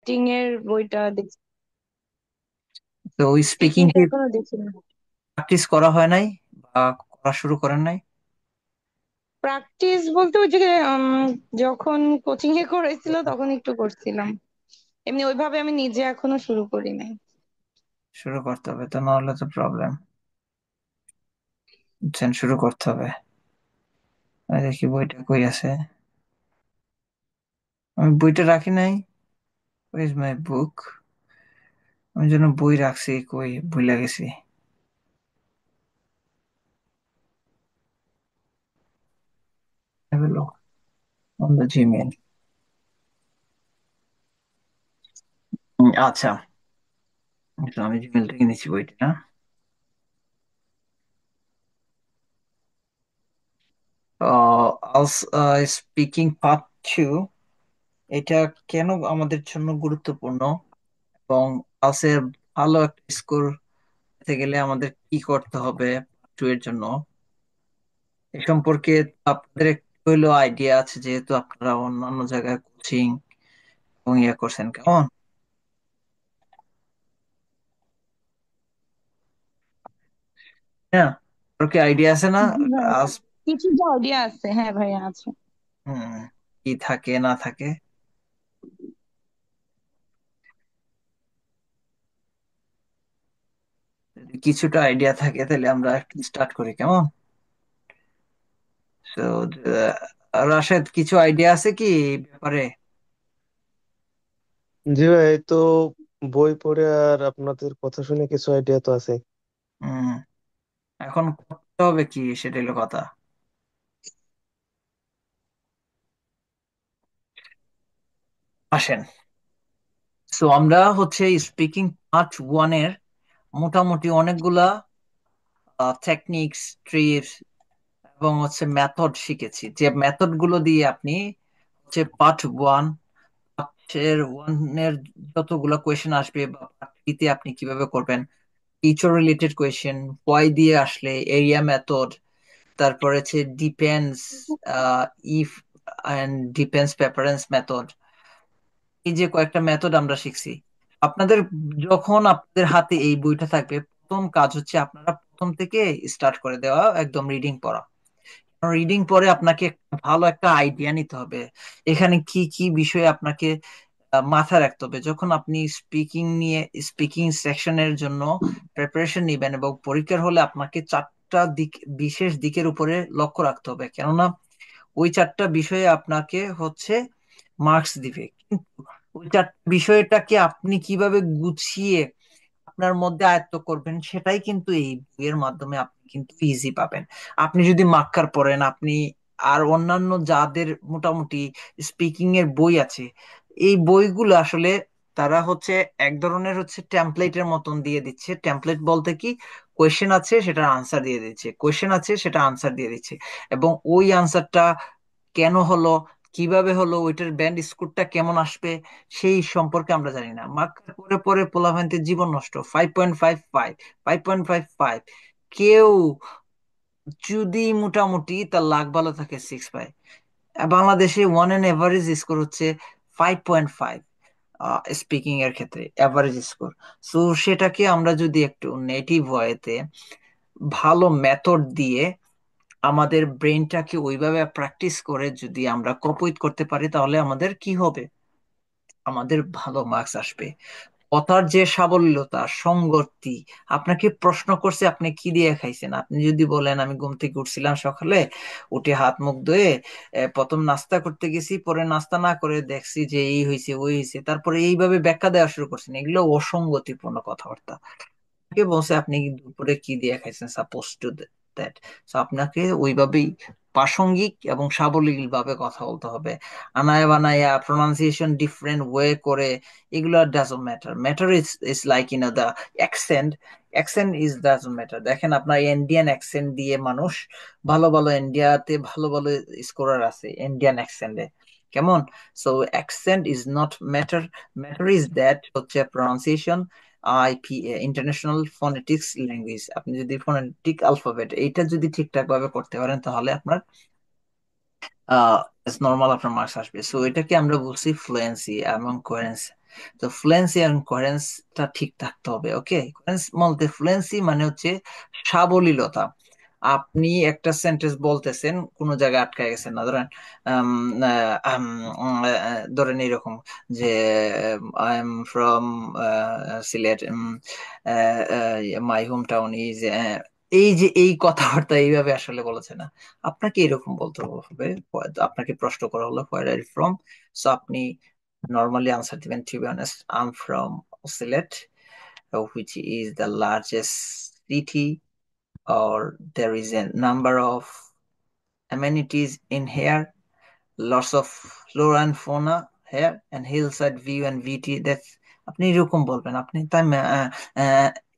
Writing এর বইটা দেখছি। তো ওই স্পিকিং স্পিকিং কি এখনো দেখি না। প্র্যাকটিস করা হয় নাই বা করা শুরু করেন নাই? প্র্যাকটিস বলতে ওই যে যখন কোচিং এ করেছিল তখন একটু করছিলাম। এমনি ওইভাবে আমি নিজে এখনো শুরু করি নাই। শুরু করতে হবে তো, নাহলে তো প্রবলেম। বুঝছেন, শুরু করতে হবে। আমি দেখি বইটা কই আছে। আমি বইটা রাখি নাই। ইজ মাই বুক। আমি যেন বই রাখছি, কই ভুলে গেছি। Have a look on the Gmail. আচ্ছা, তো আমি জিমেল থেকে নিচ্ছি বইটা না। স্পিকিং পার্ট 2, এটা কেন আমাদের জন্য গুরুত্বপূর্ণ, এবং আলসের ভালো একটা স্কোর পেতে গেলে আমাদের কি করতে হবে পার্ট 2 এর জন্য, এ সম্পর্কে আপনাদের একটু হইলেও আইডিয়া আছে, যেহেতু আপনারা অন্যান্য জায়গায় কোচিং এবং ইয়ে করছেন। কেমন? হ্যাঁ, ওর কি আইডিয়া আছে না? জি ভাইয়া, আজ কিছু আইডিয়া আছে, হ্যাঁ ভাইয়া আছে। হুম, কি থাকে না থাকে, যদি কিছুটা আইডিয়া থাকে তাহলে আমরা একটু স্টার্ট করি, কেমন? তো রাশেদ, কিছু আইডিয়া আছে কি এই ব্যাপারে? জি ভাই, এই তো বই পড়ে আর আপনাদের কথা শুনে কিছু আইডিয়া তো আছে। হুম, এখন করতে হবে কি সেটা হলো কথা। আসেন, সো আমরা হচ্ছে স্পিকিং পার্ট 1 এর মোটামুটি অনেকগুলা টেকনিক্স, ট্রিক্স এবং হচ্ছে মেথড শিখেছি, যে মেথড গুলো দিয়ে আপনি হচ্ছে পার্ট 1 এর যতগুলো কোয়েশ্চেন আসবে বা পার্ট 3 তে আপনি কিভাবে করবেন, টিচার রিলেটেড কোয়েশ্চেন, ওয়াই দিয়ে আসলে, এরিয়া মেথড, তারপরে হচ্ছে depends, if and depends preference method. এই যে কয়েকটা মেথড আমরা শিখছি, আপনাদের যখন আপনাদের হাতে এই বইটা থাকবে, প্রথম কাজ হচ্ছে আপনারা প্রথম থেকে স্টার্ট করে দেওয়া, একদম রিডিং পড়া। রিডিং পরে আপনাকে ভালো একটা আইডিয়া নিতে হবে এখানে কি কি বিষয়ে আপনাকে মাথায় রাখতে হবে, যখন আপনি স্পিকিং সেকশনের জন্য প্রিপারেশন নেবেন, এবং পরীক্ষার হলে আপনাকে 4টা দিক, বিশেষ দিকের উপরে লক্ষ্য রাখতে হবে, কেননা ওই 4টা বিষয়ে আপনাকে হচ্ছে মার্কস দিবে। কিন্তু ওই 4টা বিষয়টাকে আপনি কিভাবে গুছিয়ে আপনার মধ্যে আয়ত্ত করবেন, সেটাই কিন্তু এই বইয়ের মাধ্যমে আপনি কিন্তু ইজি পাবেন। আপনি যদি মাক্কার পড়েন, আপনি আর অন্যান্য যাদের মোটামুটি স্পিকিং এর বই আছে, এই বইগুলো আসলে তারা হচ্ছে এক ধরনের হচ্ছে টেমপ্লেটের মতন দিয়ে দিচ্ছে। টেমপ্লেট বলতে কি, কোয়েশ্চেন আছে সেটার আনসার দিয়ে দিচ্ছে, কোয়েশ্চেন আছে সেটা আনসার দিয়ে দিচ্ছে, এবং ওই আনসারটা কেন হলো, কিভাবে হলো, ওইটার ব্যান্ড স্কোরটা কেমন আসবে, সেই সম্পর্কে আমরা জানি না। মার্কার পরে পরে পোলাপানদের জীবন নষ্ট। 5.55, 5.55, কেউ যদি মোটামুটি তার লাক ভালো থাকে 6 পায়। বাংলাদেশে ওয়ান এন এভারেজ স্কোর হচ্ছে 5.5, স্পিকিং এর ক্ষেত্রে এভারেজ স্কোর। সো সেটাকে আমরা যদি একটু নেটিভ ওয়েতে ভালো মেথড দিয়ে আমাদের ব্রেনটাকে ওইভাবে প্র্যাকটিস করে যদি আমরা কপোইট করতে পারি, তাহলে আমাদের কি হবে, আমাদের ভালো মার্কস আসবে। কথার যে সাবল্যতা, সংগতি, আপনাকে প্রশ্ন করছে আপনি কি দিয়ে খাইছেন, আপনি যদি বলেন আমি ঘুম থেকে উঠছিলাম সকালে, উঠে হাত মুখ ধুয়ে প্রথম নাস্তা করতে গেছি, পরে নাস্তা না করে দেখছি যে এই হয়েছে ওই হয়েছে, তারপরে এইভাবে ব্যাখ্যা দেওয়া শুরু করছেন, এগুলো অসঙ্গতিপূর্ণ কথাবার্তা। কে বলছে আপনি দুপুরে কি দিয়ে খাইছেন, সাপোজ টু দ্যাট। আপনাকে ওইভাবেই প্রাসঙ্গিক এবং সাবলীল ভাবে কথা বলতে হবে। আনায়া বানায়া প্রনাউন্সিয়েশন ডিফারেন্ট ওয়ে করে, এগুলো doesn't matter. Matter is like the accent. Accent is doesn't matter. দেখেন, আপনার ইন্ডিয়ান অ্যাকসেন্ট দিয়ে মানুষ ভালো ভালো, ইন্ডিয়াতে ভালো ভালো স্কোরার আছে ইন্ডিয়ান অ্যাকসেন্টে, কেমন? So accent is not matter. Matter is that হচ্ছে pronunciation, IPA, international phonetics language. আপনি যদি ফনেটিক অ্যালফাবেট এইটা যদি ঠিকঠাক ভাবে করতে পারেন, তাহলে আপনার নর্মাল আপনার মার্কস আসবে। সো এটাকে আমরা বলছি ফ্লুয়েন্সি এবং কোয়ারেন্স। তো ফ্লুয়েন্সি এবং কোহেরেন্সটা ঠিক থাকতে হবে। ওকে, কোহেরেন্স বলতে ফ্লুয়েন্সি মানে হচ্ছে সাবলীলতা। আপনি একটা সেন্টেন্স বলতেছেন, কোনো জায়গায় আটকায় গেছেন না, ধরেন আম, ধরেন এরকম যে I am from Sylhet, my home town is, এই যে এই কথাবার্তা এইভাবে আসলে বলেছে না, আপনাকে এরকম বলতে হবে। আপনাকে প্রশ্ন করা হলো where are you from, so আপনি নর্মালি আনসার দিবেন, to be honest I am from Sylhet, which is the largest city, or there is a number of amenities in here, lots of flora and fauna here, and hillside view and VT. That's আপনি এরকম বলবেন। আপনি তাই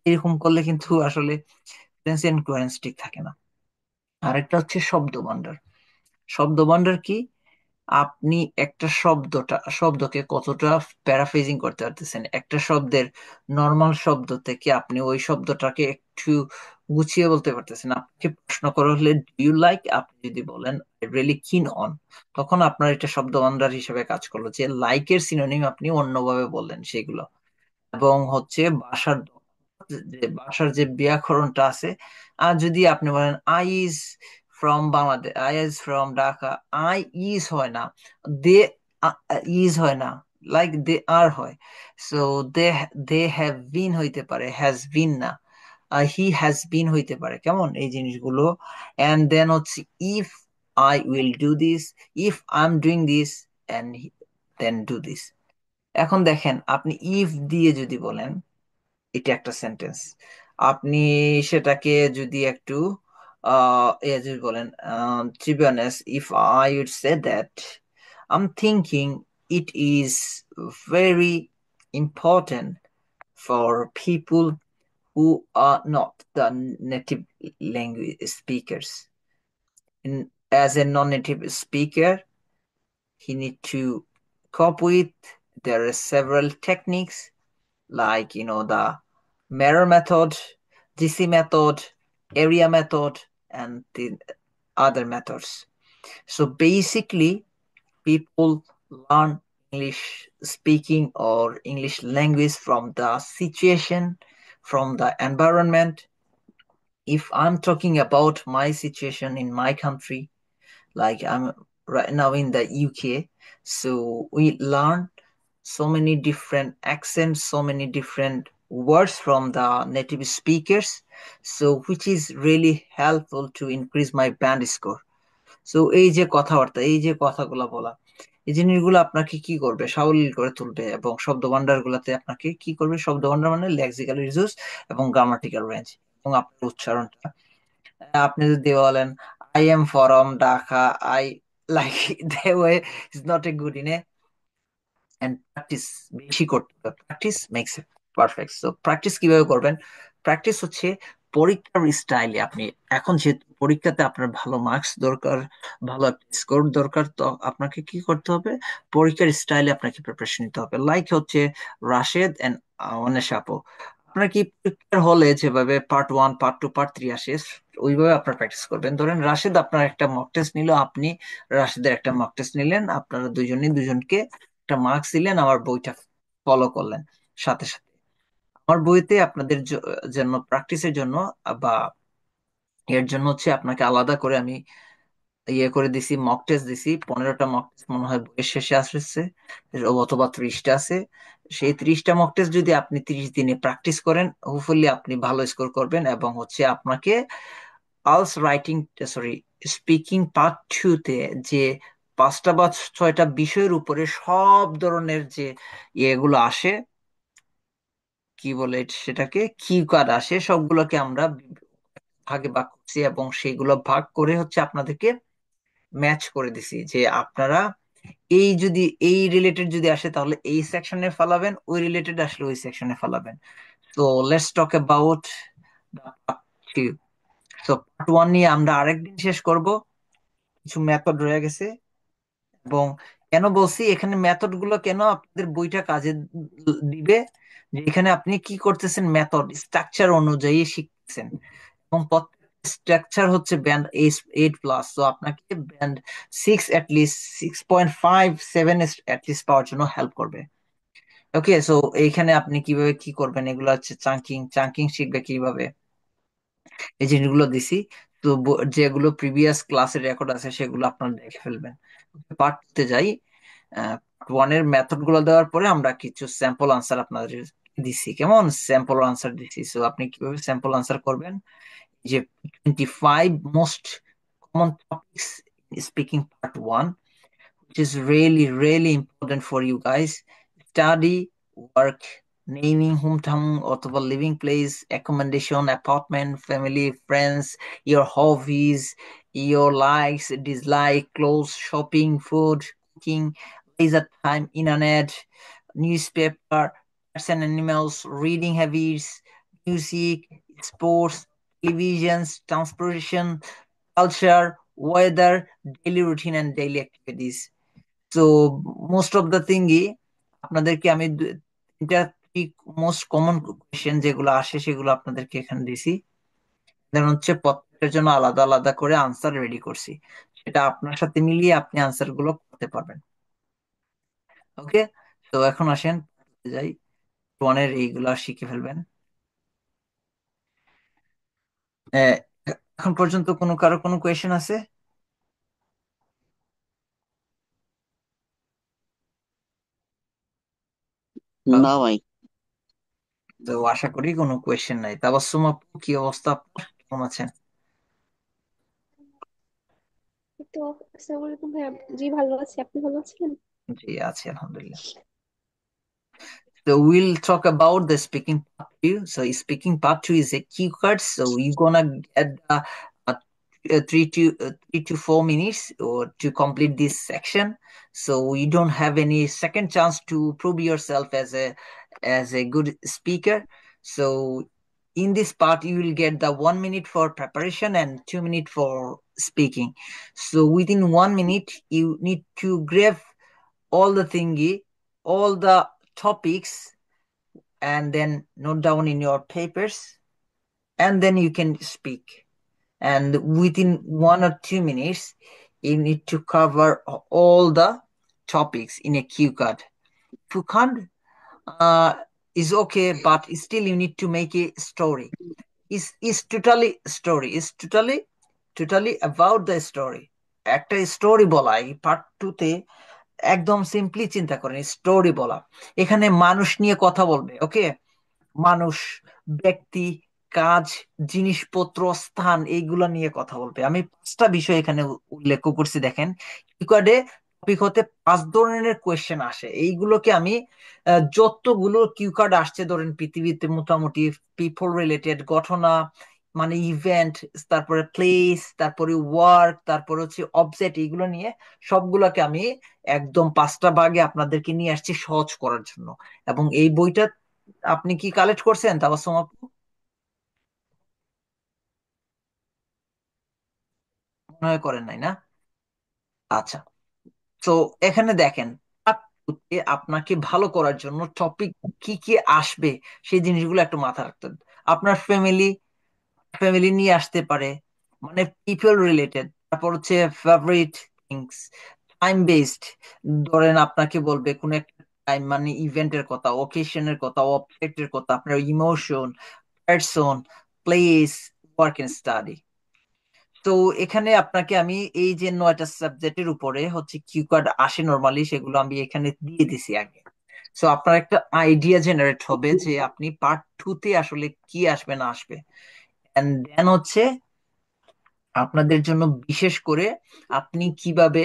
এরকম করলে কিন্তু আসলে coherence ঠিক থাকে না। আরেকটা হচ্ছে শব্দ ভান্ডার। শব্দ ভান্ডার কি? আপনি একটা শব্দকে কতটা প্যারাফ্রেজিং করতে পারতেছেন, একটা শব্দের নর্মাল শব্দ থেকে আপনি ওই শব্দটাকে একটু গুছিয়ে বলতে পারতেছেন। আপনাকে প্রশ্ন করা হলে ডু ইউ লাইক, আপনি যদি বলেন রিয়েলি কিন অন, তখন আপনার এটা শব্দ ভান্ডার হিসেবে কাজ করলো, যে লাইকের সিনোনিম আপনি অন্যভাবে বললেন সেগুলো। এবং হচ্ছে ভাষার যে ব্যাকরণটা আছে, আর যদি আপনি বলেন I is from Bangladesh, I is from Dhaka, I is হয় না, দে ইজ হয় না, লাইক দে আর হয়। So they they have been হইতে পারে, হ্যাজ বিন না, হি হ্যাজ বিন হইতে পারে, কেমন এই জিনিসগুলো। এন্ড দেন হচ্ছে if I will do this, if I am doing this, and then do this. এখন দেখেন, আপনি ইফ দিয়ে যদি বলেন, এটা একটা সেন্টেন্স, আপনি সেটাকে যদি একটু যদি বলেন, to be honest if I would say that I am thinking it is very important for people who are not the native language speakers. As a non-native speaker, he need to cope with, there are several techniques like the mirror method, GC method, area method, and the other methods. So basically, people learn English speaking or English language from the situation, from the environment. If I'm talking about my situation in my country, like I'm right now in the UK, so we learn so many different accents, so many different words from the native speakers, so which is really helpful to increase my band score. So এই যে কথাবার্তা, এই যে কথাগুলো বলা, এই জিনিসগুলো আপনাকে কি করবে, সাবলীল করে তুলবে। এবং শব্দ ভান্ডার গুলাতে আপনাকে কি করবে, শব্দ ভান্ডার মানে লেক্সিক্যাল রিসোর্স এবং গ্রামাটিক্যাল রেঞ্জ, এবং আপনার উচ্চারণটা। আপনি যদি বলেন I am from Dhaka, I like the way is not a good in a, and practice বেশি করতে হবে, practice makes it perfect. So practice কিভাবে করবেন? প্র্যাকটিস হচ্ছে পরীক্ষার স্টাইলে। আপনি এখন যেহেতু পরীক্ষাতে আপনার ভালো মার্কস দরকার, ভালো স্কোর দরকার, তো আপনাকে কি করতে হবে, পরীক্ষার স্টাইলে আপনাকে প্রিপারেশন নিতে হবে। লাইক হচ্ছে রাশেদ এন্ড অনেশ আপু, আপনার কি পরীক্ষার হলে যেভাবে পার্ট 1, পার্ট 2, পার্ট 3 আসে, ওইভাবে আপনার প্র্যাকটিস করবেন। ধরেন রাশেদ আপনার একটা মক টেস্ট নিল, আপনি রাশেদের একটা মক টেস্ট নিলেন, আপনারা দুজনই দুজনকে একটা মার্কস দিলেন, আমার বইটা ফলো করলেন সাথে সাথে। আমার বইতে আপনাদের জন্য প্র্যাকটিসের জন্য বা এর জন্য হচ্ছে আপনাকে আলাদা করে আমি করে দিছি, মক টেস্ট দিছি, 15টা মক টেস্ট মনে হয় বইয়ের শেষে আসছে, অথবা 30টা আছে। সেই 30টা মক টেস্ট যদি আপনি 30 দিনে প্র্যাকটিস করেন, হোপফুলি আপনি ভালো স্কোর করবেন। এবং হচ্ছে আপনাকে আলস রাইটিং, সরি, স্পিকিং পার্ট 2 তে যে 5টা বা 6টা বিষয়ের উপরে সব ধরনের যে ইয়েগুলো আসে, কি বলে সেটাকে, কি কার্ড আসে, সবগুলোকে আমরা ভাগে ভাগ করছি, এবং সেইগুলো ভাগ করে হচ্ছে আপনাদেরকে ম্যাচ করে দিছি, যে আপনারা এই যদি এই রিলেটেড যদি আসে তাহলে এই সেকশনে ফালাবেন, ওই রিলেটেড আসলে ওই সেকশনে ফালাবেন। তো লেটস টক অ্যাবাউট পার্ট 2। তো পার্ট 1 নিয়ে আমরা আরেকদিন শেষ করব, কিছু মেথড রয়ে গেছে। এবং কেন বলছি এখানে মেথড গুলো, কেন আপনাদের বইটা কাজে দিবে, যে এখানে আপনি কি করতেছেন, মেথড স্ট্রাকচার অনুযায়ী শিখতেছেন। এবং স্ট্রাকচার হচ্ছে ব্যান্ড 8+, তো আপনাকে ব্যান্ড 6 অ্যাটলিস্ট 6.5, 7 অ্যাটলিস্ট পাওয়ার জন্য হেল্প করবে। ওকে, সো এইখানে আপনি কিভাবে কি করবেন, এগুলো হচ্ছে চাঙ্কিং। চাঙ্কিং শিখবে কিভাবে, এই জিনিসগুলো দিছি। তো যেগুলো প্রিভিয়াস ক্লাসের রেকর্ড আছে সেগুলো আপনারা দেখে ফেলবেন। পার্টতে যাই। ওয়ানের মেথড গুলো দেওয়ার পরে আমরা কিছু স্যাম্পল আনসার আপনাদের দিছি, কেমন স্যাম্পল আনসার দিছি। সো আপনি কিভাবে স্যাম্পল আনসার করবেন, যে 25 most common topics speaking part 1, which is really, really important for you guys. Study, work, naming hometown অথবা living place, accommodation, apartment, family, friends, your hobbies, your likes, dislike, clothes, shopping, food, cooking, leisure time, internet, newspaper, pets and animals, reading habits, music, sports, televisions, transportation, culture, weather, daily routine and daily activities. তো most of the থিংই আপনাদেরকে আমি তিনটা most common question যেগুলো আসে সেগুলো আপনাদেরকে এখানে দিছি। দেন হচ্ছে প্রত্যেকটার জন্য আলাদা আলাদা করে আনসার রেডি করছি, সেটা আপনার সাথে মিলিয়ে আপনি আনসার গুলো করতে পারবেন। ওকে, তো এখন আসেন যাই, ওয়ানের এইগুলা শিখে ফেলবেন। আহ, এখন পর্যন্ত কারো কোনো কোয়েশ্চেন আছে? না ভাই। তো আশা করি কোনো কোয়েশ্চেন নাই। তাবাসসুম আপু, কি অবস্থা আপনার, কেমন আছেন? তো আসসালামু আলাইকুম ভাইয়া। জি ভালো আছি, আপনি ভালো আছেন? জি আছি আলহামদুলিল্লাহ। So we'll talk about the speaking part two. So speaking part two is a key card. So you're gonna get 3 to 4 minutes or to complete this section. So you don't have any second chance to prove yourself as a good speaker. So in this part you will get the 1 minute for preparation and 2 minutes for speaking. So within 1 minute you need to grab all the thingy, all the topics, and then note down in your papers, and then you can speak. And within 1 or 2 minutes, you need to cover all the topics in a cue card. If you can't, uh, is okay, but still you need to make a story. Is totally story. Is totally about the story. একটা story বলা এই part two তে একদম simply চিন্তা করেন, story বলা। এখানে মানুষ নিয়ে কথা বলবে, ওকে, মানুষ, ব্যক্তি, কাজ, জিনিসপত্র, স্থান, এইগুলো নিয়ে কথা বলবে। আমি 5টা বিষয় এখানে উল্লেখ করছি, দেখেন কিউকার্ডে টপিক হতে 5 ধরনের কোয়েশ্চেন আসে। এইগুলোকে আমি যতগুলো কিউকার্ড আসছে ধরেন পৃথিবীতে মোটামুটি পিপল রিলেটেড, ঘটনা মানে ইভেন্ট, তারপরে প্লেস, তারপরে ওয়ার্ক, তারপরে হচ্ছে অবজেক্ট, এইগুলো নিয়ে সবগুলোকে আমি একদম 5টা ভাগে আপনাদেরকে নিয়ে আসছি সহজ করার জন্য। এবং এই বইটা আপনি কি কালেক্ট করছেন তাবাসসুম আপু? মনে হয় করেন নাই না? আচ্ছা, তো এখানে দেখেন part two তে আপনাকে ভালো করার জন্য টপিক কি কি আসবে সেই জিনিসগুলো একটু মাথায় রাখতে হবে। আপনার ফ্যামিলি নিয়ে আসতে পারে, মানে পিপল রিলেটেড। তারপর হচ্ছে ফেভারিট থিংস, টাইম বেসড, ধরেন আপনাকে বলবে কোন একটা টাইম মানে ইভেন্টের কথা, ওকেশনের কথা, অবজেক্টের কথা, আপনার emotion, person, place, work and study. তো এখানে আপনাকে আমি এই যে 9টা সাবজেক্টের উপরে হচ্ছে কিউ কার্ড আসে নরমালি, সেগুলো আমি এখানে দিয়ে দিছি আগে। সো আপনার একটা আইডিয়া জেনারেট হবে যে আপনি পার্ট টু তে আসলে কি আসবে না আসবে। এন্ড দেন হচ্ছে আপনাদের জন্য বিশেষ করে আপনি কিভাবে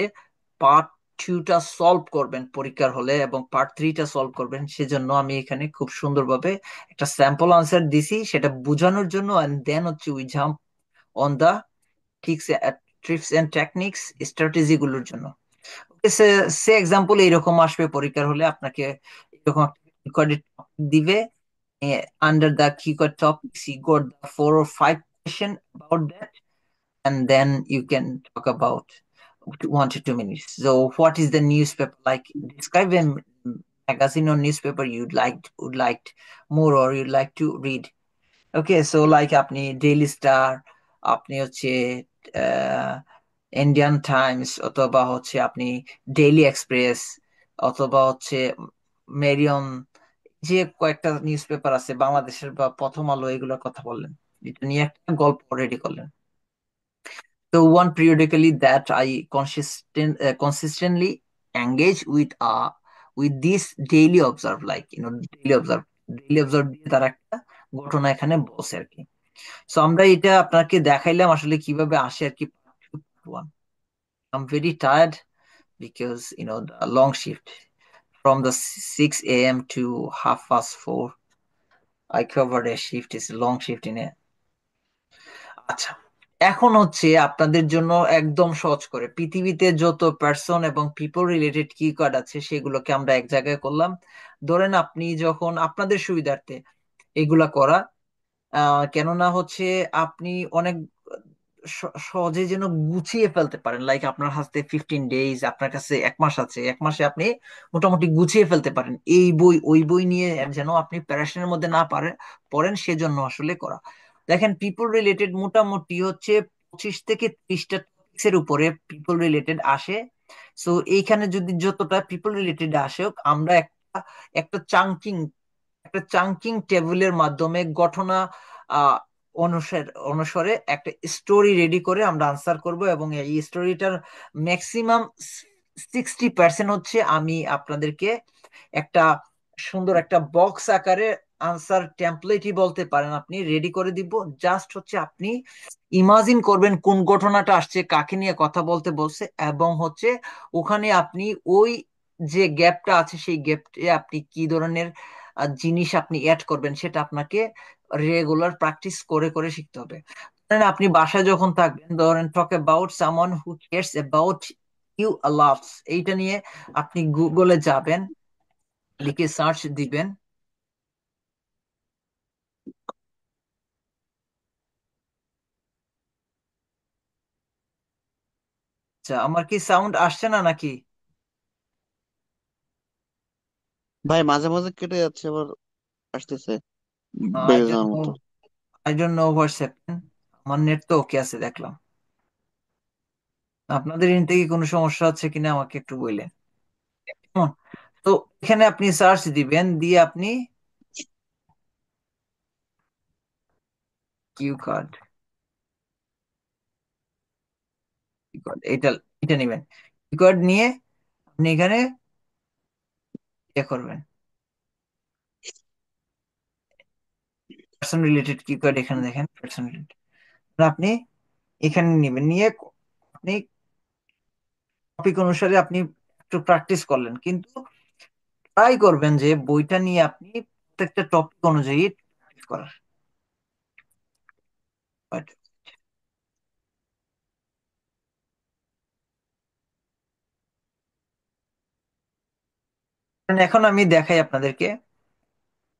পার্ট টুটা সলভ করবেন পরীক্ষার হলে এবং পার্ট থ্রিটা সলভ করবেন, সেজন্য আমি এখানে খুব সুন্দরভাবে একটা স্যাম্পল আনসার দিছি সেটা বোঝানোর জন্য। এন্ড দেন হচ্ছে we jump on the tricks and techniques, strategy গুলোর জন্য। সে সে এক্সাম্পল এইরকম আসবে পরীক্ষার হলে, আপনাকে এরকম একটা টপিক দিবে। Under the keyword topics you got the 4 or 5 question about that, and then you can talk about 1 to 2 minutes. So what is the newspaper like? Describe a magazine or newspaper would like more or you'd like to read. Okay, so like আপনি daily star, আপনি হচ্ছে Indian Times, অথবা হচ্ছে আপনি daily express, অথবা হচ্ছে Marion যে কয়েকটা নিউজ পেপার আছে বাংলাদেশের বা প্রথম আলো, এগুলোর কথা বললেন, এটা নিয়ে একটা গল্প রেডি করলেন। So one periodically that I consistently engage with this daily observe, like daily observe দিয়ে তারা একটা ঘটনা এখানে বলছে আর কি। সো আমরা এটা আপনাকে দেখাইলাম আসলে কিভাবে আসে আর কি। I'm very tired because the long shift from the 6 a.m. to 4:30. I covered a shift, is a long shift in a আচ্ছা, এখন হচ্ছে আপনাদের জন্য একদম সহজ করে পৃথিবীতে যত পার্সন এবং পিপল রিলেটেড কি কার্ড আছে সেগুলোকে আমরা এক জায়গায় করলাম। ধরেন আপনি যখন আপনাদের সুবিধার্থে এগুলা করা, কেননা হচ্ছে আপনি অনেক সহজে যেন গুছিয়ে ফেলতে পারেন, লাইক আপনার হাতে 15 ডেজ, আপনার কাছে 1 মাস আছে, 1 মাসে আপনি মোটামুটি গুছিয়ে ফেলতে পারেন এই বই ওই বই নিয়ে, যেন আপনি প্যারাশনের মধ্যে না পড়েন সেজন্য আসলে করা। দেখেন পিপল রিলেটেড মোটামুটি হচ্ছে 25 থেকে 30টা টপিক্সের উপরে পিপল রিলেটেড আসে। সো এইখানে যদি যতটা পিপল রিলেটেড আসে, আমরা একটা একটা চাঙ্কিং একটা চাঙ্কিং টেবিলের মাধ্যমে ঘটনা আহ অনুসারে একটা স্টোরি রেডি করে আমরা আনসার করব, এবং এই স্টোরিটার ম্যাক্সিমাম 60% হচ্ছে আমি আপনাদেরকে একটা সুন্দর একটা বক্স আকারে আনসার টেমপ্লেটই বলতে পারেন আপনি রেডি করে দিব। জাস্ট হচ্ছে আপনি ইমাজিন করবেন কোন ঘটনাটা আসছে, কাকে নিয়ে কথা বলতে বলছে, এবং হচ্ছে ওখানে আপনি ওই যে গ্যাপটা আছে সেই গ্যাপে আপনি কি ধরনের জিনিস আপনি অ্যাড করবেন সেটা আপনাকে রেগুলার প্র্যাকটিস করে করে শিখতে হবে। ধরেন আপনি বাসায় যখন থাকবেন, ধরেন talk about someone who cares about you a lots, এইটা নিয়ে আপনি গুগলে যাবেন, লিখে সার্চ দিবেন। আচ্ছা, আমার কি সাউন্ড আসছে না নাকি? ভাই মাঝে মাঝে কেটে যাচ্ছে, আবার আসতেছে আই বেড়ে ডোন্ট যাওয়ার নো, মতো। I don't know what's happen. আমার নেট তো ওকে আছে দেখলাম। আপনাদের ইন থেকে কোনো সমস্যা হচ্ছে কিনা আমাকে একটু বললেন। কেমন? তো এখানে আপনি সার্চ দিবেন, দিয়ে আপনি কিউ কার্ড, এটা এটা নেবেন। কিউ কার্ড নিয়ে আপনি এখানে ইয়ে করবেন, পার্সন রিলেটেড কিউ কার্ড, এখানে দেখেন পার্সন রিলেটেড। আপনি এখানে নেবেন, নিয়ে আপনি টপিক অনুসারে আপনি একটু প্র্যাকটিস করলেন, কিন্তু ট্রাই করবেন যে বইটা নিয়ে আপনি প্রত্যেকটা টপিক অনুযায়ী practice করার। But এখন আমি দেখাই আপনাদেরকে,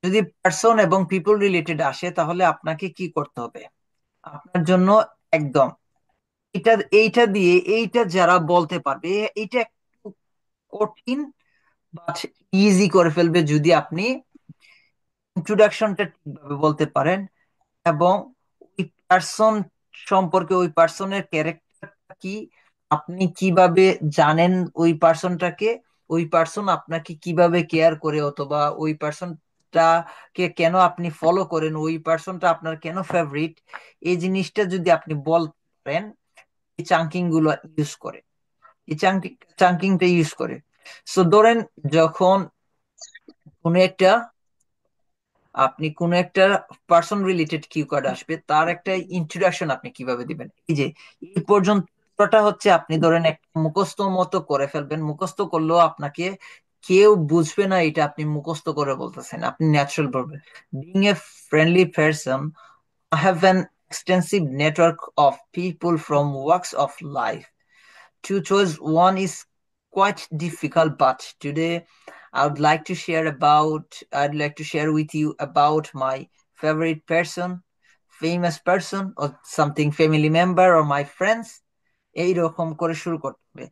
যদি পার্সন এবং পিপল রিলেটেড আসে তাহলে আপনাকে কি করতে হবে। আপনার জন্য একদম এটা এইটা দিয়ে এইটা যারা বলতে পারবে, এইটা একটু কঠিন বাট ইজি করে ফেলবে যদি আপনি ইন্ট্রোডাকশনটা ঠিকভাবে বলতে পারেন, এবং ওই পার্সন সম্পর্কে, ওই পার্সনের ক্যারেক্টারটা কি, আপনি কিভাবে জানেন ওই পার্সনটাকে, ওই পার্সন আপনাকে কিভাবে কেয়ার করে, অথবা ওই পার্সনটাকে কেন আপনি ফলো করেন, ওই পার্সনটা আপনার কেন ফেভারিট, এই জিনিসটা যদি আপনি বলতে পারেন এই চাঙ্কিং গুলো ইউজ করে, এই চাঙ্কিংটা ইউজ করে। সো ধরেন যখন কোনো একটা আপনি কোন একটা পার্সন রিলেটেড কিউ কার্ড আসবে, তার একটা ইন্ট্রোডাকশন আপনি কিভাবে দিবেন, এই যে এই পর্যন্তটা হচ্ছে আপনি ধরেন একটা মুখস্থ মতো করে ফেলবেন। মুখস্থ করলেও আপনাকে কেউ বুঝবে না এটা আপনি মুখস্থ করে বলতেছেন, আপনি ন্যাচারাল বলবেন। Being a friendly person, I have an extensive network of people from walks of life to choose one is quite difficult, but today I'd like to share with you about my favorite person, famous person, or something family member or my friends, এইরকম করে শুরু করতে হবে।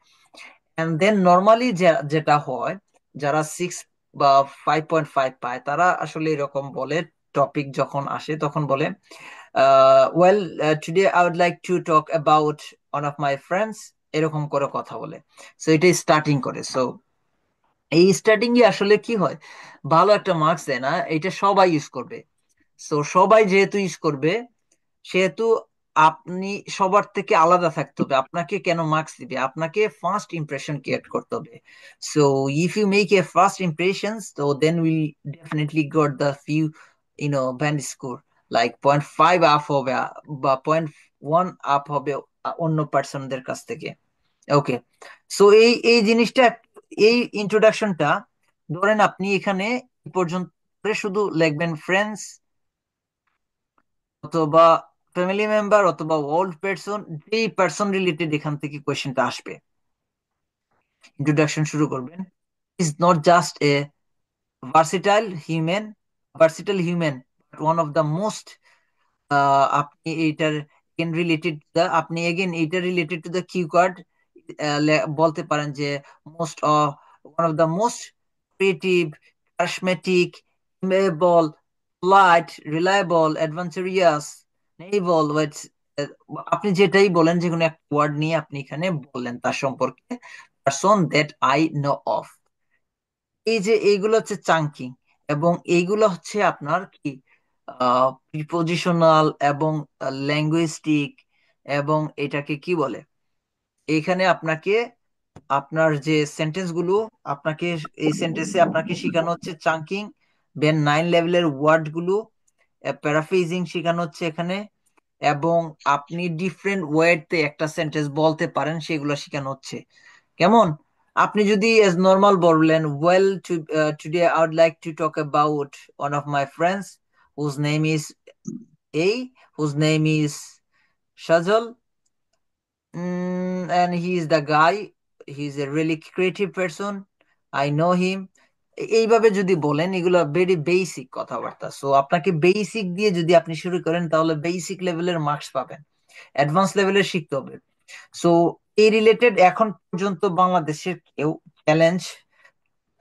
And then normally যেটা হয়, যারা 6 বা 5.5 পায় তারা আসলে এরকম বলে, টপিক যখন আসে তখন বলে well today I would like to talk about one of my friends, এরকম করে কথা বলে। সো এটাই স্টার্টিং করে। সো এই স্টার্টিং এ আসলে কি হয়, ভালো একটা মার্কস দেয় না, এটা সবাই ইউজ করবে। সো সবাই যেহেতু ইউজ করবে, সেহেতু আপনি সবার থেকে আলাদা থাকতে হবে। আপনাকে কেন মার্কস দিবে? আপনাকে ফার্স্ট ইমপ্রেশন ক্রিয়েট করতে হবে। So if you make a first impression, তো then will definitely got the few band score, like 0.5 up হবে, বা 0.1 আপ হবে অন্য পার্সনদের কাছ থেকে। ওকে, সো এই এই জিনিসটা, এই ইন্ট্রোডাকশনটা, ধরেন আপনি এখানে এই পর্যন্ত শুধু লিখবেন ফ্রেন্ডস অথবা ফ্যামিলি মেম্বার অথবা ওল্ড পারসন, যেই পারসন রিলেটেড এখান থেকে কোয়েশ্চেনটা আসবে, ইন্ট্রোডাকশন শুরু করবেন। Is not just a versatile human, versatile human, but one of the most, আপনি এইটার রিলেটেড, আপনি এগেন এইটা রিলেটেড টু দ্য কিওয়ার্ড বলতে পারেন যে most, one of the most creative, charismatic, amiable, polite, reliable, adventurous, naval, আপনি যেটাই বলেন, যে কোনো একটা ওয়ার্ড নিয়ে আপনি এখানে বললেন তার সম্পর্কে, person that I know of. এই যে এইগুলো হচ্ছে চাঙ্কিং, এবং এইগুলো হচ্ছে আপনার কি প্রিপোজিশনাল এবং ল্যাঙ্গুইস্টিক, এবং এটাকে কি বলে, এইখানে আপনাকে আপনার যে সেন্টেন্স গুলো, আপনাকে এই সেন্টেন্সে আপনাকে শেখানো হচ্ছে চাঙ্কিং, দেন 9 লেভেলের ওয়ার্ড গুলো, প্যারাফ্রেজিং শেখানো হচ্ছে এখানে, এবং আপনি ডিফারেন্ট ওয়েতে একটা সেন্টেন্স বলতে পারেন সেগুলো শেখানো হচ্ছে। কেমন? আপনি যদি এজ নর্মাল বললেন, well today I would like to talk about one of my friends whose name is a, whose name is Sajal, and he is the guy, he is a really creative person, I know him। এইভাবে যদি বলেন, এগুলো very basic কথাবার্তা। So আপনাকে basic দিয়ে যদি আপনি শুরু করেন, তাহলে বেসিক লেভেলের মার্কস পাবেন, অ্যাডভান্স লেভেলের শিখতে হবে। সো এই রিলেটেড এখন পর্যন্ত বাংলাদেশের কেউ চ্যালেঞ্জ,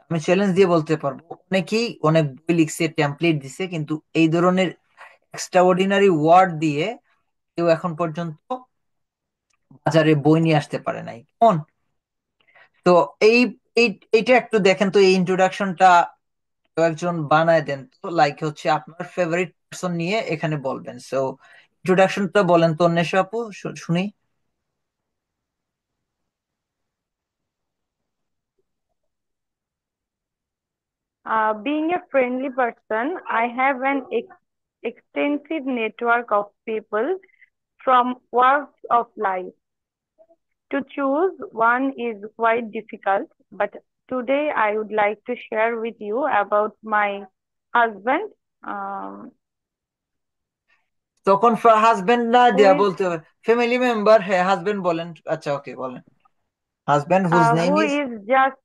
আমি চ্যালেঞ্জ দিয়ে বলতে পারবো, অনেকেই অনেক বই লিখছে, টেমপ্লেট দিছে, কিন্তু এই ধরনের এক্সট্রা অর্ডিনারি ওয়ার্ড দিয়ে কেউ এখন পর্যন্ত বাজারে বই নিয়ে আসতে পারে নাই। কেমন? তো এই এইটা একটু দেখেন তো, এই ইন্ট্রোডাকশনটা একজন বানায় দেন তো, লাইক হচ্ছে আপনার ফেভারিট পারসন নিয়ে এখানে বলবেন। সো ইন্ট্রোডাকশনটা বলেন তো অন্বেষা আপু, শুনি। Being a friendly person, I have an extensive network of people from walks of life. To choose one is quite difficult, but today I would like to share with you about my husband, um, তখন husband না who দেয়া is বলতে হবে, family member, হ্যাঁ husband বলেন, আচ্ছা okay বলেন, husband whose name who is, is just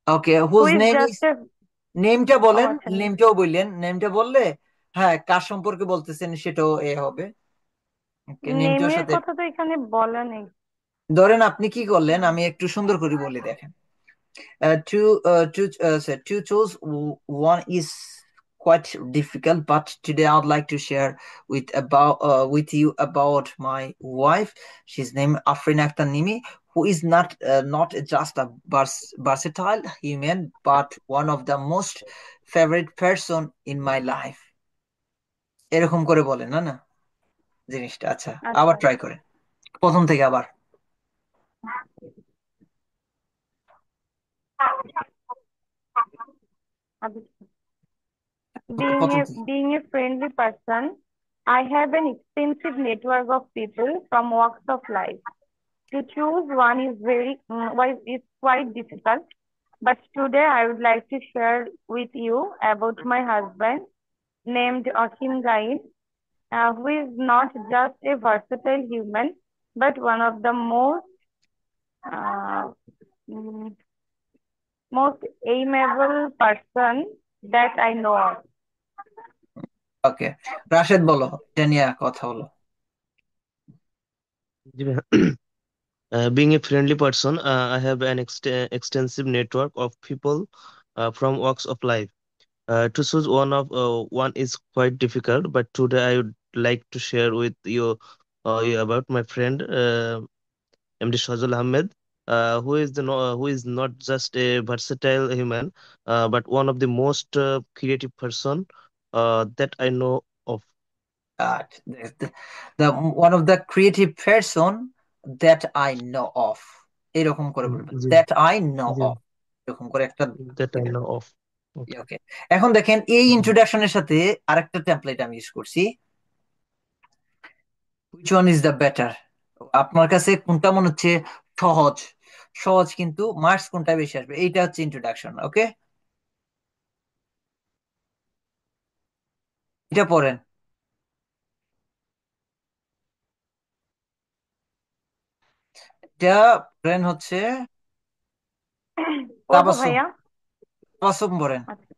okay who whose is name just is, a নেমটা oh বলেন, আচ্ছা নেমটাও বললেন, নেমটা বললে হ্যাঁ কার সম্পর্কে বলতেছেন সেটাও এ হবে। ওকে, নেমটার নেমের সাথে কথা তো এখানে বলা নেই। ধরেন আপনি কি করলেন, আমি একটু সুন্দর করে বলি, দেখেন। To choose one is quite difficult, but today I would like to share with you about my wife. She's named Afrin Akhtar Nimi, who is not just a versatile human, but one of the most favorite person in my life. এরকম করে বলেন না, না জিনিসটা। আচ্ছা, আবার আচ্ছা try করেন, প্রথম থেকে আবার। আচ্ছা। প্রথম থেকে। Being a friendly person, I have an extensive network of people from walks of life. To choose one is is quite difficult, but today I would like to share with you about my husband named Asim Gain, who is not just a versatile human, but one of the uh, mm, most amiable person that I know of. ওকে, রাশেদ বলো, এটা নিয়ে কথা বলো। জি ভাইয়া। Being a friendly person, I have an extensive network of people from walks of life. To choose one is quite difficult, but today I would like to share with you about my friend MD Shazul Ahmed. who is not just a versatile human, but one of the most creative person that I know of. The one of the creative person that I know of, এরকম করে বলবেন, জি that I know G, of, এরকম করে একটা that I দিবেন। know of. Okay. ওকে, এখন দেখেন এই ইন্ট্রোডাকশনের সাথে আরেকটা টেমপ্লেট আমি ইউজ করছি, which one is the better, আপনার কাছে কোনটা মনে হচ্ছে সহজ, সহজ কিন্তু মার্কস কোনটা বেশি আসবে, এইটা হচ্ছে ইন্ট্রোডাকশন। ওকে, এটা পড়েন, এটা পড়েন হচ্ছে পড়বো তাবাসসুম, ভাইয়া। তাবাসসুম পড়েন। আচ্ছা।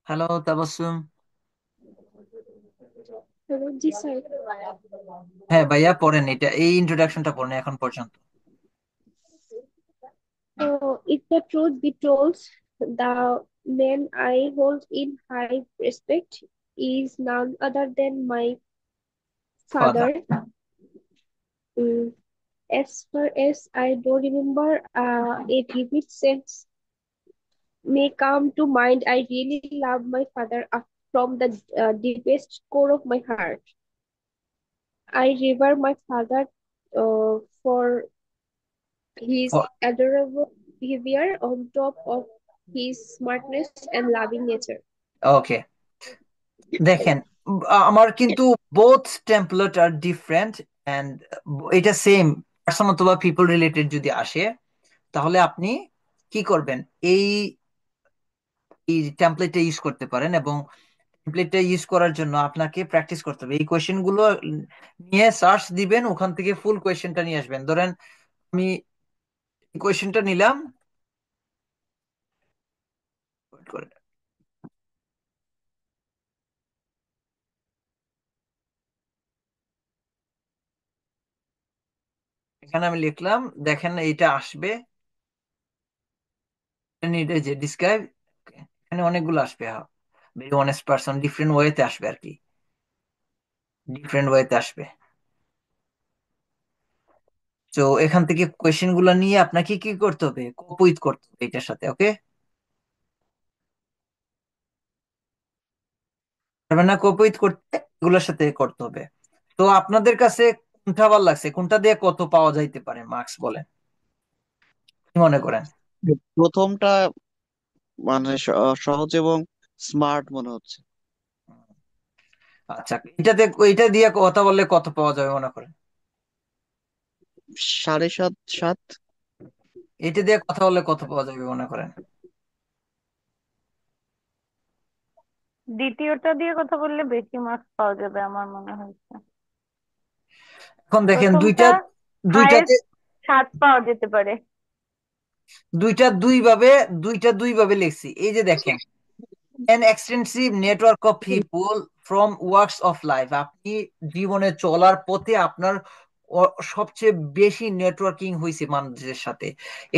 হ্যালো তাবাসসুম। হ্যালো, জি স্যার। হ্যাঁ ভাইয়া পড়েন, এটা এই ইন্ট্রোডাকশনটা পড়েন এখন পর্যন্ত। If the truth be told, the man I hold in high respect is none other than my father. father. Mm, as far as I do remember, a vivid sense may come to mind. I really love my father from the deepest core of my heart. I revere my father for his adorable behavior on top of his smartness and loving nature. Okay, দেখেন আমার কিন্তু both template are different and এটা same person অথবা people related যদি আসে, তাহলে আপনি কি করবেন, এই এই টেমপ্লেটটা ইউজ করতে পারেন, এবং টেমপ্লেটটা ইউজ করার জন্য আপনাকে প্র্যাকটিস করতে হবে। এই কোয়েশ্চেন গুলো নিয়ে সার্চ দিবেন, ওখান থেকে ফুল কোয়েশ্চেনটা নিয়ে আসবেন। ধরেন আমি কোয়েশ্চেনটা নিলাম, wait করে, এখানে আমি লিখলাম, দেখেন এইটা আসবে, এটা যে ডিসক্রাইব, এখানে অনেকগুলো আসবে, ভেরি অনেস্ট পারসন, ডিফারেন্ট ওয়েতে আসবে আর কি, ডিফারেন্ট ওয়েতে আসবে। তো এখান থেকে কোয়েশ্চেন গুলো নিয়ে আপনাকে কি করতে হবে, কোপ করতে হবে এটার সাথে। ওকে, পারবেন না কোপ করতে, এগুলোর সাথে করতে হবে। তো আপনাদের কাছে কোনটা ভালো লাগছে, কোনটা দিয়ে কত পাওয়া যাইতে পারে মার্কস, বলেন কি মনে করেন? প্রথমটা মানে সহজ এবং স্মার্ট মনে হচ্ছে। আচ্ছা, এটাতে এটা দিয়ে কথা বললে কত পাওয়া যাবে মনে করেন? 7.5 7। এটা দিয়ে কথা বললে কত পাওয়া যাবে মনে করেন? দ্বিতীয়টা দিয়ে কথা বললে বেশি মার্কস পাওয়া যাবে আমার মনে হয়েছে। এখন দেখেন দুইটা, প্রথমটা দুইটাতে হায়েস্ট 7 পাওয়া যেতে পারে। দুইটা দুই ভাবে, দুইটা দুই ভাবে লিখছি। এই যে দেখেন, an extensive network of people from walks of life, আপনি জীবনে চলার পথে আপনার সবচেয়ে বেশি নেটওয়ার্কিং হয়েছে মানুষদের সাথে,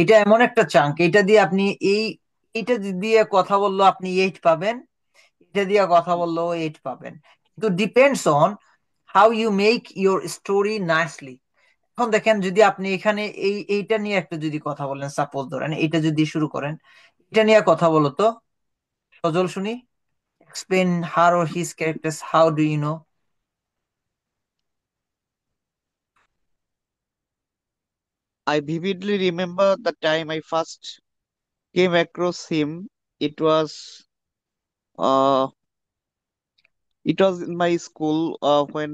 এটা এমন একটা চাঙ্ক, এটা দিয়ে আপনি এই, এটা দিয়ে কথা বললো আপনি 8 পাবেন, এটা দিয়ে কথা বললেও 8 পাবেন, কিন্তু depends on how you make your story nicely. এখন দেখেন যদি আপনি এখানে এইটা নিয়ে একটা যদি কথা বলেন, সাপোজ ধরেন এটা যদি শুরু করেন, এটা নিয়ে কথা বলো তো সজল, শুনি। Explain her or his characters. How do you know? I vividly remember the time I first came across him. It was uh it was in my school when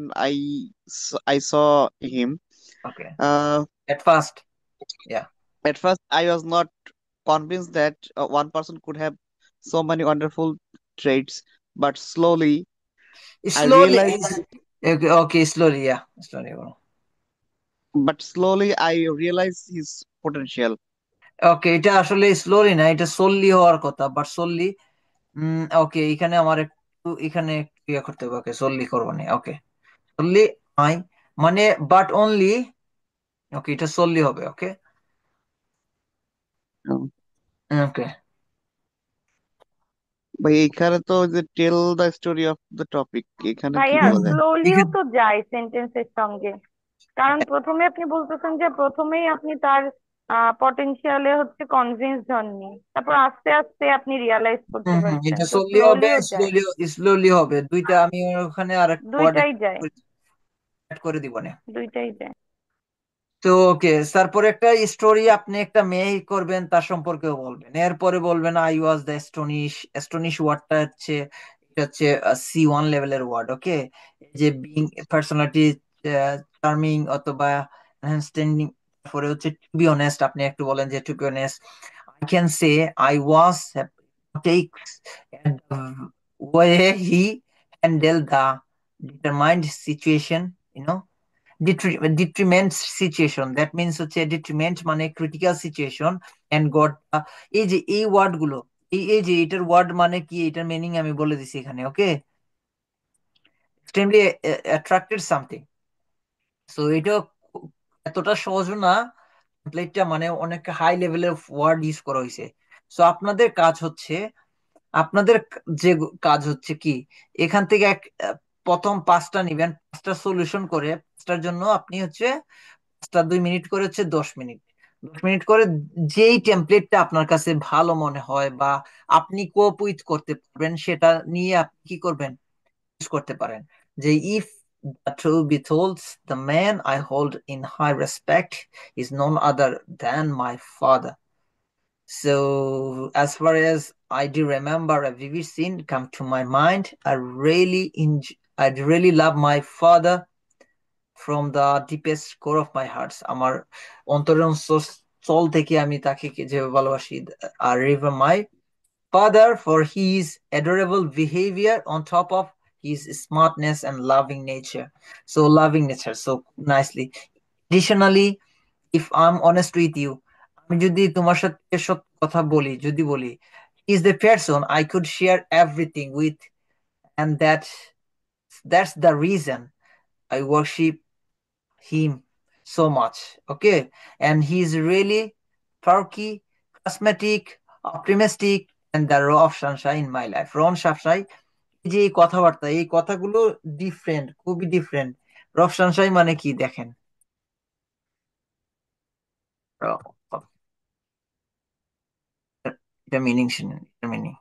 I saw him. Okay. Uh, At first, yeah. at first I was not convinced that one person could have so many wonderful traits, but I Slowly. realized Okay, okay, slowly, yeah. Slowly. slowly I realized his potential. ওকে, এটা আসলে slowly না, এটা solely হওয়ার কথা, but solely, ওকে, এখানে আমার একটু এখানে একটু ইয়ে করতে হবে। ওকে, সোললি করবো না। ওকে, সোললি আই মানে বাট অনলি, ওকে, এটা সোললি হবে। ওকে, Um, ওকে, ভাই এইখানে তো ওই যে tell the story of the topic, এখানে কি ভাইয়া বলে? স্লোলিও এখানে তো যায় সেন্টেন্সের সঙ্গে, কারণ প্রথমে আপনি বলতেছেন যে প্রথমেই আপনি তার পটেনশিয়ালে হচ্ছে কনভিন্সড হননি, তারপর আস্তে আস্তে আপনি রিয়ালাইজ করতে পারছেন, এটা তো স্লোলি হবে, স্লোলিও যায়। স্লোলি হবে দুইটা। আমি ওখানে আর একটা ওয়ার্ড দুইটাই যায়, অ্যাড করে দিব না। দুইটাই যায়। তো ওকে, তারপরে একটা স্টোরি আপনি একটা মেয়ে করবেন, তার সম্পর্কেও বলবেন, এরপরে বলবেন I was the astonish. Astonish ওয়ার্ডটা হচ্ছে, এটা হচ্ছে C1 লেভেলের ওয়ার্ড। ওকে, যে বিং পার্সোনালিটি চার্মিং অথবা আন্ডারস্ট্যান্ডিং। তারপরে হচ্ছে টু বি অনেস্ট, আপনি একটু বলেন যে to be honest I can say I was takes way he handle the determined situation, you know. detriment situation, that means হচ্ছে detriment মানে ক্রিটিক্যাল সিচুয়েশন এন্ড গড। এই যে এই ওয়ার্ড গুলো, এই যে এটার ওয়ার্ড মানে কি, এটার মিনিং আমি বলে দিছি এখানে। ওকে, এক্সট্রিমলি অ্যাট্রাক্টেড সামথিং। সো এটা এতটা সহজ না, টেমপ্লেটটা মানে অনেক হাই লেভেলের ওয়ার্ড ইউজ করা হয়েছে। সো আপনাদের কাজ হচ্ছে, আপনাদের যে কাজ হচ্ছে কি, এখান থেকে প্রথম পাঁচটা নিবেন, পাঁচটা সলিউশন করে, পাঁচটার জন্য আপনি হচ্ছে 2 মিনিট করে হচ্ছে 10 মিনিট, 10 মিনিট করে যেই টেমপ্লেটটা আপনার কাছে ভালো মনে হয় বা আপনি কোপ উইথ করতে পারবেন, সেটা নিয়ে আপনি কি করবেন, ইউজ করতে পারেন। যে if the truth be told, the man I hold in high respect is none other than my father. So as far as I do remember a vivid scene come to my mind, I really love my father from the deepest core of my heart. আমার অন্তরের স্থল থেকে আমি তাকে যে ভালোবাসি। আর river my father for his adorable behavior on top of his smartness and loving nature. So loving nature, so nicely. Additionally, if I'm honest with you, আমি যদি তোমার সাথে সত্য কথা বলি, যদি বলি, he is the person I could share everything with, and that's the reason I worship him so much. Okay, and he's really perky, charismatic, optimistic, and the raw of sunshine in my life. রন সানশাই, এই যে এই কথাবার্তা, এই কথাগুলো different, খুবই different. Rauf সানশাই মানে কি দেখেন, এটা মিনিং শুনেন, এটা মিনিং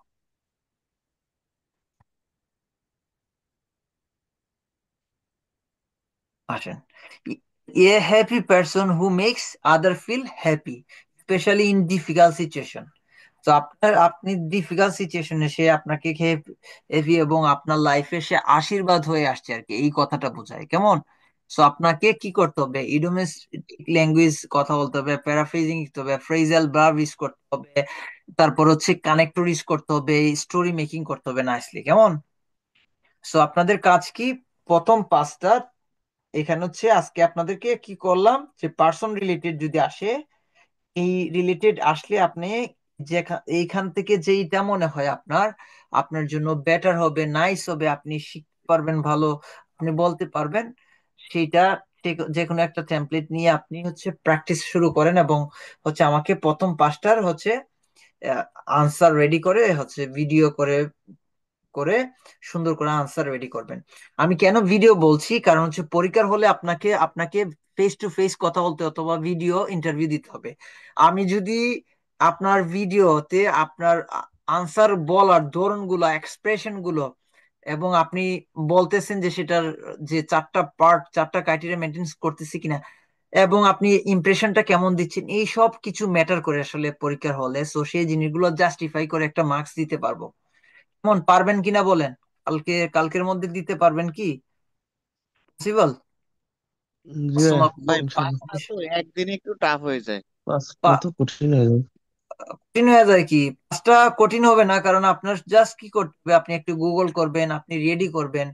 আসেন। A happy person who makes other feel happy, especially in difficult situation. তো আপনি ডিফিকাল্ট সিচুয়েশনে সে আপনাকে হেভি এবং আপনার লাইফে সে আশীর্বাদ হয়ে আসছে আর কি, এই কথাটা বোঝায় কেমন। সো আপনাকে কি করতে হবে, ইডিওমেস্টিক ল্যাঙ্গুয়েজ কথা বলতে হবে, প্যারাফ্রেজিং করতে হবে, ফ্রেজাল ভার্ব ইউজ করতে হবে, তারপর হচ্ছে কানেক্টর ইউজ করতে হবে, স্টোরি মেকিং করতে হবে নাইসলি, কেমন। সো আপনাদের কাজ কি, প্রথম পাঁচটা, এখানে হচ্ছে আজকে আপনাদেরকে কি করলাম, যে পার্সন রিলেটেড যদি আসে, এই রিলেটেড আসলে আপনি যে এইখান থেকে যেইটা মনে হয় আপনার আপনার জন্য বেটার হবে, নাইস হবে, আপনি শিখতে পারবেন ভালো, আপনি বলতে পারবেন, সেইটা যে কোনো একটা টেমপ্লেট নিয়ে আপনি হচ্ছে প্র্যাকটিস শুরু করেন, এবং হচ্ছে আমাকে প্রথম পাঁচটার হচ্ছে আনসার রেডি করে হচ্ছে ভিডিও করে করে সুন্দর করে আনসার রেডি করবেন। আমি কেন ভিডিও বলছি, কারণ হচ্ছে পরীক্ষার হলে আপনাকে আপনাকে ফেস টু ফেস কথা বলতে অথবা ভিডিও ইন্টারভিউ দিতে হবে। আমি যদি আপনার ভিডিওতে আপনার আনসার বলার ধরনগুলো, এক্সপ্রেশন গুলো, এবং আপনি বলতেছেন যে সেটার যে চারটা পার্ট, চারটা ক্রাইটেরিয়া মেনটেন করতেছি কিনা, এবং আপনি ইমপ্রেশনটা কেমন দিচ্ছেন, এই সব কিছু ম্যাটার করে আসলে পরীক্ষার হলে। সো সেই জিনিসগুলো জাস্টিফাই করে একটা মার্কস দিতে পারবো। কেমন, পারবেন কিনা বলেন, কালকের মধ্যে দিতে পারবেন কি, পসিবল? জি ভাই ইনশাল্লাহ। পাঁচটা তো একদিনে একটু টাফ হয়ে যায়। পাঁচটা তো কঠিন হয়ে যায়। কঠিন হয়ে যায় কি, পাঁচটা কঠিন হবে না, কারণ আপনার জাস্ট কি করতে হবে, আপনি একটু গুগল করবেন, আপনি রেডি করবেন।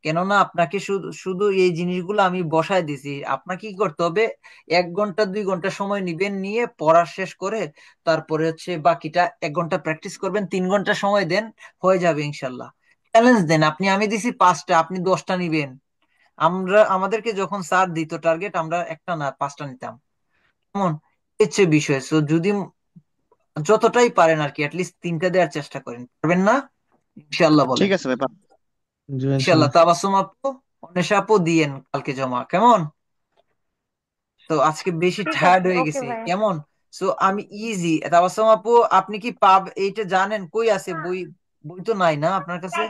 কেননা আপনাকে শুধু শুধু এই জিনিসগুলো আমি বসায় দিছি, আপনাকে কি করতে হবে, 1 ঘন্টা 2 ঘন্টা সময় নিবেন, নিয়ে পড়া শেষ করে তারপরে হচ্ছে বাকিটা 1 ঘন্টা প্র্যাকটিস করবেন, 3 ঘন্টা সময় দেন, হয়ে যাবে ইনশাল্লাহ। চ্যালেঞ্জ দেন আপনি, আমি দিছি পাঁচটা, আপনি 10টা নিবেন। আমাদেরকে যখন স্যার দিত টার্গেট, আমরা একটা না 5টা নিতাম, কেমন, হচ্ছে বিষয়। সো যদি যতটাই পারেন আর কি, অ্যাটলিস্ট 3টা দেওয়ার চেষ্টা করেন, পারবেন না? ইনশাল্লাহ ঠিক বলেন। আছে ভাই। জি ইনশাল্লাহ। ইনশাল্লাহ। তাবাসসুম আপু, অনিশা আপু দিয়েন কালকে জমা, কেমন? তো আজকে বেশি ঠিক টায়ার্ড আছে, হয়ে ওকে গেছে, ভাইয়া। কেমন? সো আমি ইজি। তাবাসসুম আপু, আপনি কি এইটা জানেন কই আছে বই? বই তো নাই না আপনার কাছে?